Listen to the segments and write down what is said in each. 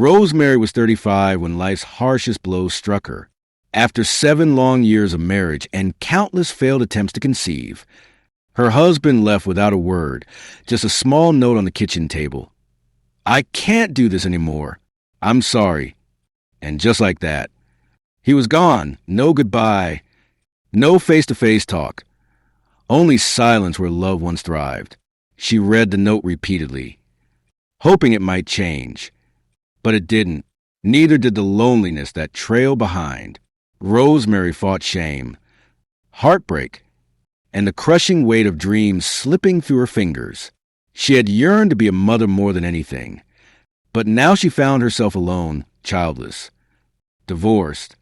Rosemary was 35 when life's harshest blows struck her. After 7 long years of marriage and countless failed attempts to conceive, her husband left without a word, just a small note on the kitchen table. "I can't do this anymore. I'm sorry." And just like that, he was gone. No goodbye, no face-to-face talk. Only silence where love once thrived. She read the note repeatedly, hoping it might change. But it didn't. Neither did the loneliness that trailed behind. Rosemary fought shame, heartbreak, and the crushing weight of dreams slipping through her fingers. She had yearned to be a mother more than anything. But now she found herself alone, childless, divorced,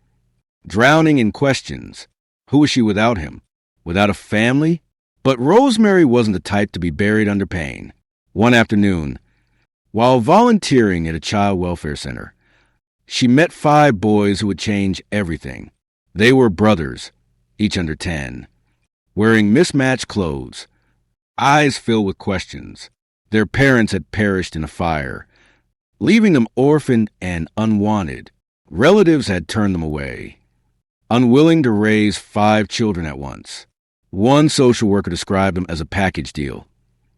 drowning in questions. Who was she without him? Without a family? But Rosemary wasn't the type to be buried under pain. One afternoon, while volunteering at a child welfare center, she met 5 boys who would change everything. They were brothers, each under 10, wearing mismatched clothes, eyes filled with questions. Their parents had perished in a fire, leaving them orphaned and unwanted. Relatives had turned them away, unwilling to raise 5 children at once. One social worker described them as a package deal.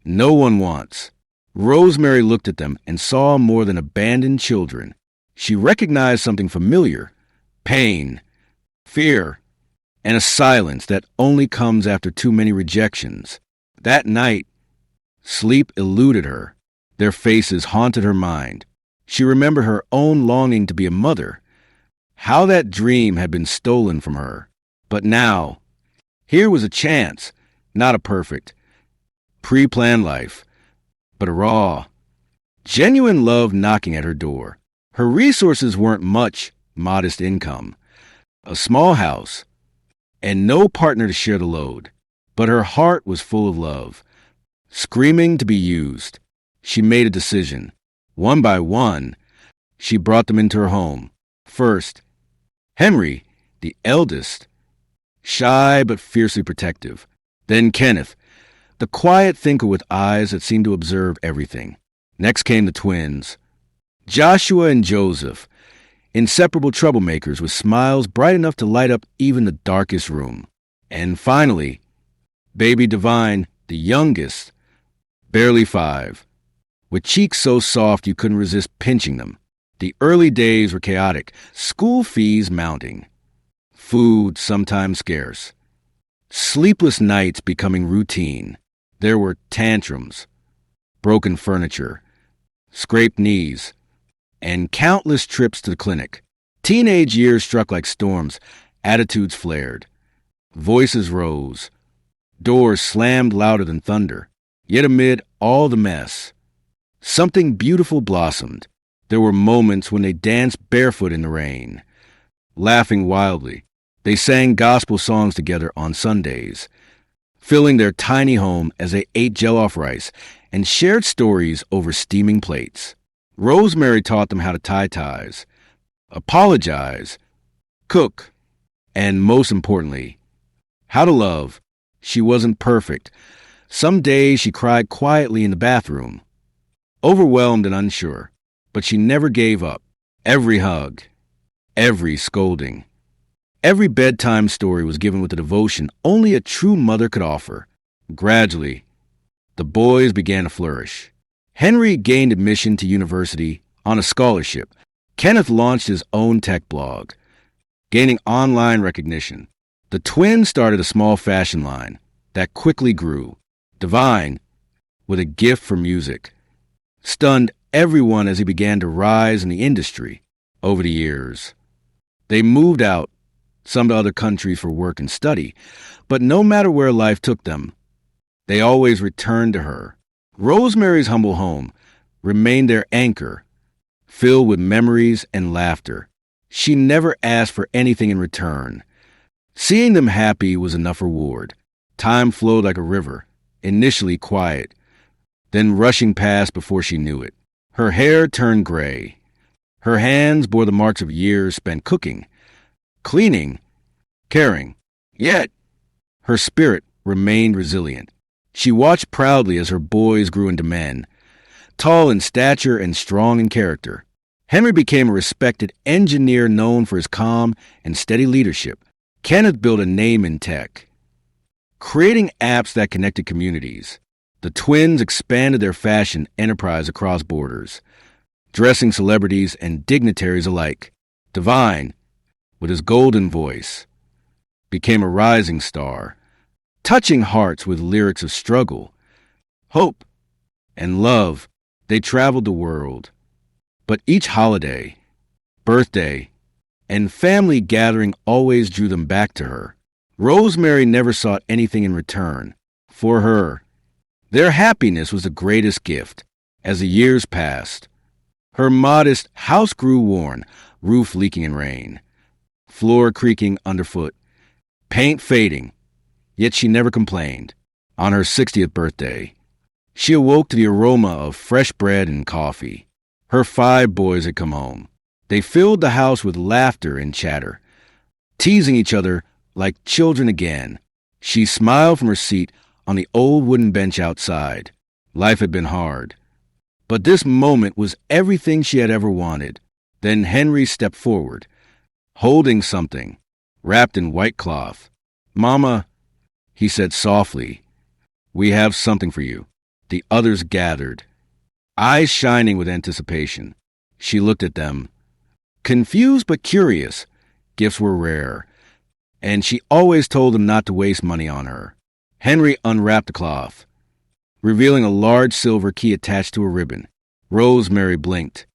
No one wants. Rosemary looked at them and saw more than abandoned children. She recognized something familiar: pain, fear, and a silence that only comes after too many rejections. That night, sleep eluded her. Their faces haunted her mind. She remembered her own longing to be a mother, how that dream had been stolen from her. But now, here was a chance, not a perfect, pre-planned life, but a raw, genuine love knocking at her door. Her resources weren't much: modest income, a small house, and no partner to share the load. But her heart was full of love, screaming to be used. She made a decision. One by one, she brought them into her home. First, Henry, the eldest, shy but fiercely protective. Then Kenneth, the quiet thinker with eyes that seemed to observe everything. Next came the twins, Joshua and Joseph, inseparable troublemakers with smiles bright enough to light up even the darkest room. And finally, baby Divine, the youngest, barely 5, with cheeks so soft you couldn't resist pinching them. The early days were chaotic, school fees mounting, food sometimes scarce, sleepless nights becoming routine. There were tantrums, broken furniture, scraped knees, and countless trips to the clinic. Teenage years struck like storms. Attitudes flared. Voices rose. Doors slammed louder than thunder. Yet amid all the mess, something beautiful blossomed. There were moments when they danced barefoot in the rain, laughing wildly. They sang gospel songs together on Sundays, filling their tiny home as they ate jell-off rice and shared stories over steaming plates. Rosemary taught them how to tie ties, apologize, cook, and most importantly, how to love. She wasn't perfect. Some days she cried quietly in the bathroom, overwhelmed and unsure, but she never gave up. Every hug, every scolding, every bedtime story was given with the devotion only a true mother could offer. Gradually, the boys began to flourish. Henry gained admission to university on a scholarship. Kenneth launched his own tech blog, gaining online recognition. The twins started a small fashion line that quickly grew. Divine, with a gift for music, stunned everyone as he began to rise in the industry. Over the years, they moved out, some to other countries for work and study, but no matter where life took them, they always returned to her. Rosemary's humble home remained their anchor, filled with memories and laughter. She never asked for anything in return. Seeing them happy was enough reward. Time flowed like a river, initially quiet, then rushing past before she knew it. Her hair turned gray. Her hands bore the marks of years spent cooking, cleaning, caring. Yet, her spirit remained resilient. She watched proudly as her boys grew into men, tall in stature and strong in character. Henry became a respected engineer known for his calm and steady leadership. Kenneth built a name in tech, creating apps that connected communities. The twins expanded their fashion enterprise across borders, dressing celebrities and dignitaries alike. Divine, with his golden voice, became a rising star, touching hearts with lyrics of struggle, hope, and love. They traveled the world. But each holiday, birthday, and family gathering always drew them back to her. Rosemary never sought anything in return. For her, their happiness was the greatest gift. As the years passed, her modest house grew worn, roof leaking in rain, floor creaking underfoot, paint fading, yet she never complained. On her 60th birthday, she awoke to the aroma of fresh bread and coffee. Her 5 boys had come home. They filled the house with laughter and chatter, teasing each other like children again. She smiled from her seat on the old wooden bench outside. Life had been hard, but this moment was everything she had ever wanted. Then Henry stepped forward, holding something wrapped in white cloth. "Mama," he said softly, "we have something for you." The others gathered, eyes shining with anticipation. She looked at them, confused but curious. Gifts were rare, and she always told them not to waste money on her. Henry unwrapped the cloth, revealing a large silver key attached to a ribbon. Rosemary blinked.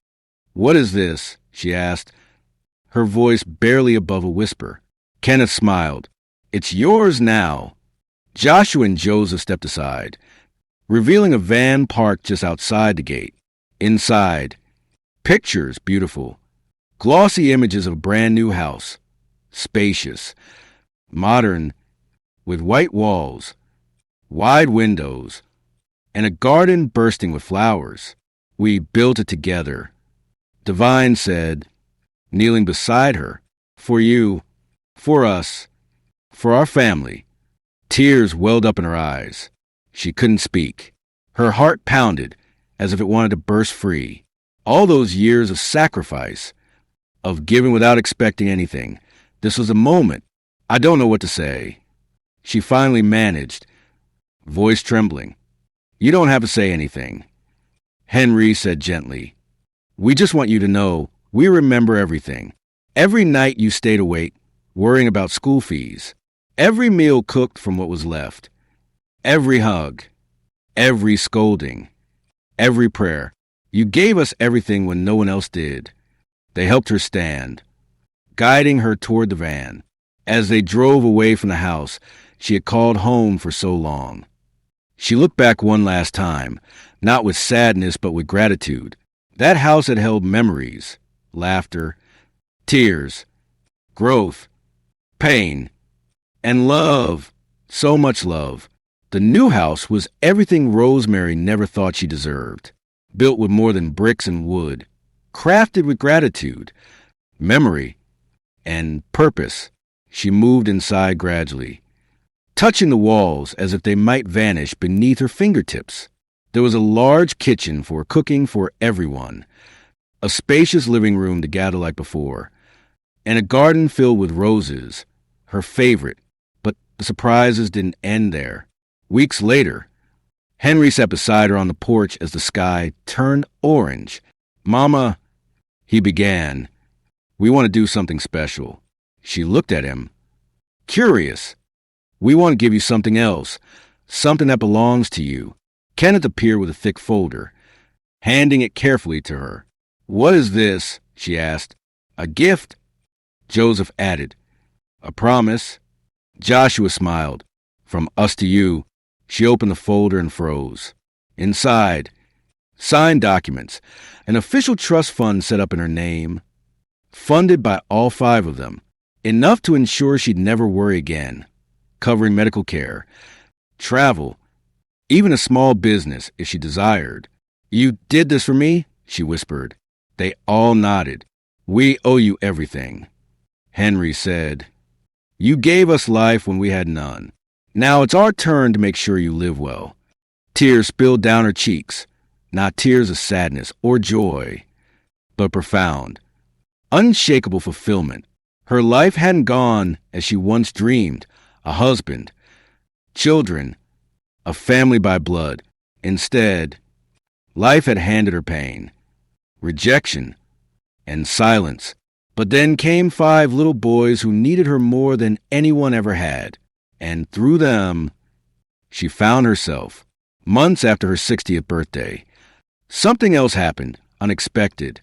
"What is this?" she asked, her voice barely above a whisper. Kenneth smiled. "It's yours now." Joshua and Joseph stepped aside, revealing a van parked just outside the gate. Inside, pictures beautiful, glossy images of a brand new house, spacious, modern, with white walls, wide windows, and a garden bursting with flowers. "We built it together," Divine said, kneeling beside her. "For you, for us, for our family." Tears welled up in her eyes. She couldn't speak. Her heart pounded as if it wanted to burst free. All those years of sacrifice, of giving without expecting anything. This was a moment. "I don't know what to say," she finally managed, voice trembling. "You don't have to say anything," Henry said gently. "We just want you to know we remember everything. Every night you stayed awake, worrying about school fees. Every meal cooked from what was left. Every hug. Every scolding. Every prayer. You gave us everything when no one else did." They helped her stand, guiding her toward the van. As they drove away from the house she had called home for so long, she looked back one last time, not with sadness but with gratitude. That house had held memories, laughter, tears, growth, pain, and love. So much love. The new house was everything Rosemary never thought she deserved. Built with more than bricks and wood, crafted with gratitude, memory, and purpose. She moved inside gradually, touching the walls as if they might vanish beneath her fingertips. There was a large kitchen for cooking for everyone, a spacious living room to gather like before, and a garden filled with roses, her favorite. But the surprises didn't end there. Weeks later, Henry sat beside her on the porch as the sky turned orange. "Mama," he began, "we want to do something special." She looked at him, curious. "We want to give you something else, something that belongs to you." Kenneth appeared with a thick folder, handing it carefully to her. "What is this?" she asked. "A gift," Joseph added. "A promise." Joshua smiled. "From us to you." She opened the folder and froze. Inside, signed documents, an official trust fund set up in her name, funded by all 5 of them, enough to ensure she'd never worry again, covering medical care, travel, even a small business if she desired. "You did this for me?" she whispered. They all nodded. "We owe you everything," Henry said. "You gave us life when we had none. Now it's our turn to make sure you live well." Tears spilled down her cheeks, not tears of sadness or joy, but profound, unshakable fulfillment. Her life hadn't gone as she once dreamed: a husband, children, a family by blood. Instead, life had handed her pain, rejection, and silence. But then came 5 little boys who needed her more than anyone ever had. And through them, she found herself. Months after her 60th birthday, something else happened, unexpected,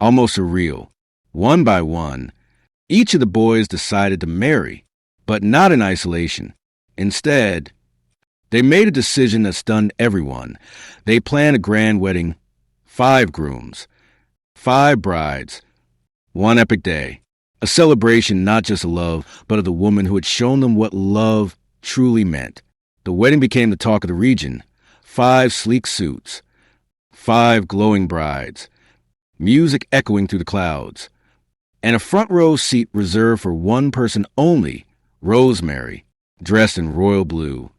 almost surreal. One by one, each of the boys decided to marry, but not in isolation. Instead, they made a decision that stunned everyone. They planned a grand wedding, 5 grooms, 5 brides, one epic day. A celebration not just of love, but of the woman who had shown them what love truly meant. The wedding became the talk of the region. 5 sleek suits, 5 glowing brides, music echoing through the clouds, and a front row seat reserved for one person only, Rosemary, dressed in royal blue.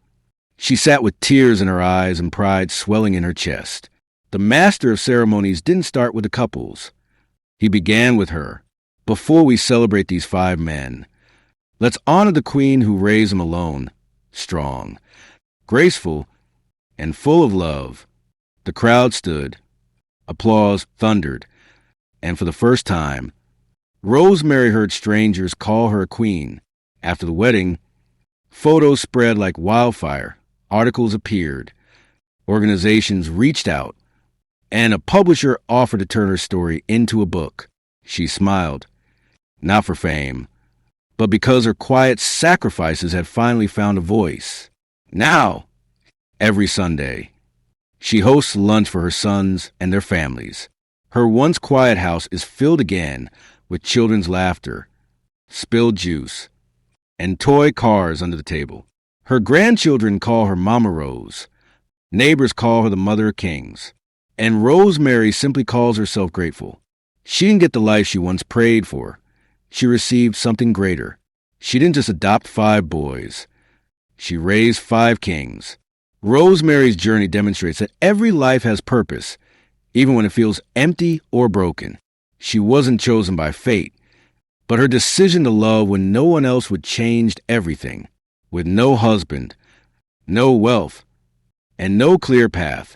She sat with tears in her eyes and pride swelling in her chest. The master of ceremonies didn't start with the couples. He began with her. Before we celebrate these 5 men, let's honor the queen who raised them alone, strong, graceful, and full of love. The crowd stood. Applause thundered. And for the first time, Rosemary heard strangers call her a queen. After the wedding, photos spread like wildfire. Articles appeared. Organizations reached out. And a publisher offered to turn her story into a book. She smiled. Not for fame, but because her quiet sacrifices had finally found a voice. Now, every Sunday, she hosts lunch for her sons and their families. Her once quiet house is filled again with children's laughter, spilled juice, and toy cars under the table. Her grandchildren call her Mama Rose. Neighbors call her the Mother of Kings. And Rosemary simply calls herself grateful. She didn't get the life she once prayed for. She received something greater. She didn't just adopt 5 boys. She raised 5 kings. Rosemary's journey demonstrates that every life has purpose, even when it feels empty or broken. She wasn't chosen by fate, but her decision to love when no one else would changed everything. With no husband, no wealth, and no clear path,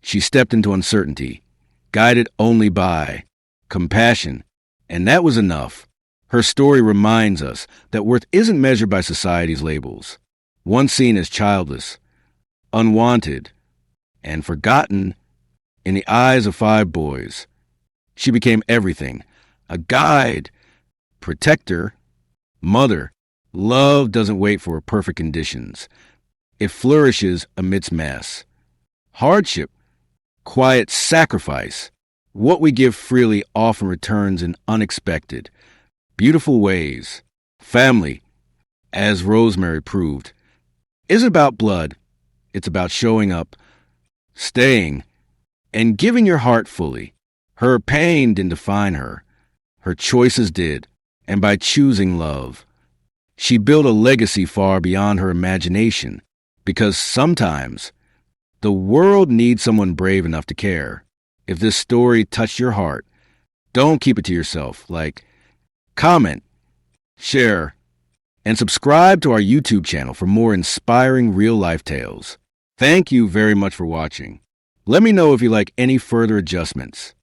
she stepped into uncertainty, guided only by compassion, and that was enough. Her story reminds us that worth isn't measured by society's labels. Once seen as childless, unwanted, and forgotten, in the eyes of 5 boys, she became everything: a guide, protector, mother. Love doesn't wait for perfect conditions. It flourishes amidst mess, hardship, quiet sacrifice. What we give freely often returns in unexpected, beautiful ways. Family, as Rosemary proved, isn't about blood. It's about showing up, staying, and giving your heart fully. Her pain didn't define her. Her choices did. And by choosing love, she built a legacy far beyond her imagination. Because sometimes the world needs someone brave enough to care. If this story touched your heart, don't keep it to yourself. Comment, share, and subscribe to our YouTube channel for more inspiring real-life tales. Thank you very much for watching. Let me know if you like any further adjustments.